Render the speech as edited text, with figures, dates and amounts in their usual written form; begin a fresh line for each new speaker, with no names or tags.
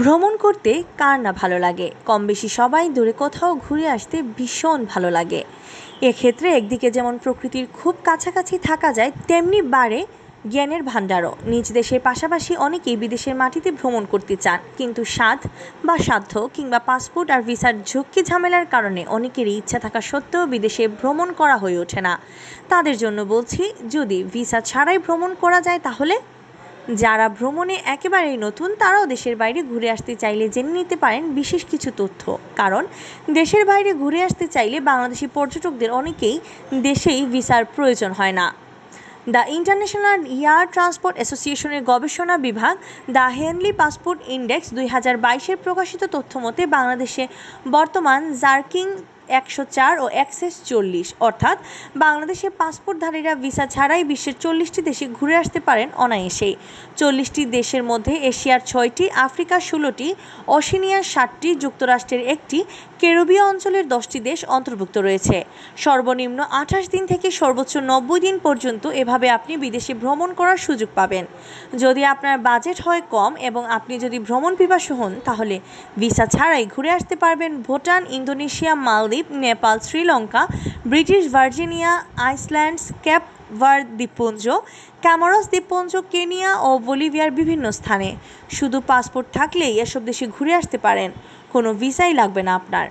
ভ্রমণ করতে কার না ভালো লাগে? কম বেশি সবাই দূরে কোথাও ঘুরে আসতে ভীষণ ভালো লাগে। এক্ষেত্রে একদিকে যেমন প্রকৃতির খুব কাছাকাছি থাকা যায়, তেমনি বাড়ে জ্ঞানের ভাণ্ডারও। নিজ দেশের পাশাপাশি অনেকেই বিদেশের মাটিতে ভ্রমণ করতে চান, কিন্তু সাধ্য কিংবা পাসপোর্ট আর ভিসার ঝুঁকি ঝামেলার কারণে অনেকেরই ইচ্ছা থাকা সত্ত্বেও বিদেশে ভ্রমণ করা হয়ে ওঠে না। তাদের জন্য বলছি, যদি ভিসা ছাড়াই ভ্রমণ করা যায় তাহলে। যারা ভ্রমণে একেবারেই নতুন তারাও দেশের বাইরে ঘুরে আসতে চাইলে জেনে নিতে পারেন বিশেষ কিছু তথ্য। কারণ দেশের বাইরে ঘুরে আসতে চাইলে বাংলাদেশি পর্যটকদের অনেকেই দেশেই ভিসার প্রয়োজন হয় না। দ্য ইন্টারন্যাশনাল এয়ার ট্রান্সপোর্ট অ্যাসোসিয়েশনের গবেষণা বিভাগ দ্য হেনলি পাসপোর্ট ইন্ডেক্স 2022-এর প্রকাশিত তথ্য মতে বাংলাদেশে বর্তমান জার্কিং 104 ও অ্যাক্সেস 40, অর্থাৎ বাংলাদেশের পাসপোর্টধারীরা ভিসা ছাড়াই বিশ্বের 40টি দেশে ঘুরে আসতে পারেন অনায়াসেই। 40টি দেশের মধ্যে এশিয়ার 6টি, আফ্রিকার 16টি, ওশেনিয়ার 7টি, যুক্তরাষ্ট্রের 1টি, ক্যারিবীয় অঞ্চলের 10টি দেশ অন্তর্ভুক্ত রয়েছে। সর্বনিম্ন 28 দিন থেকে সর্বোচ্চ 90 দিন পর্যন্ত এভাবে আপনি বিদেশে ভ্রমণ করার সুযোগ পাবেন। যদি আপনার বাজেট হয় কম এবং আপনি যদি ভ্রমণ পিপাসু হন, তাহলে ভিসা ছাড়াই ঘুরে আসতে পারবেন ভুটান, ইন্দোনেশিয়া, মালদ্বীপ, Nepal, Sri Lanka, British Virginia islands, cap Verde দ্বীপপুঞ্জ, ক্যামরস দ্বীপপুঞ্জ, কেনিয়া ও বলিভিয়ার বিভিন্ন স্থানে। শুধু পাসপোর্ট থাকলেই এসব দেশে ঘুরে আসতে পারেন, কোনো ভিসাই লাগবে না আপনার।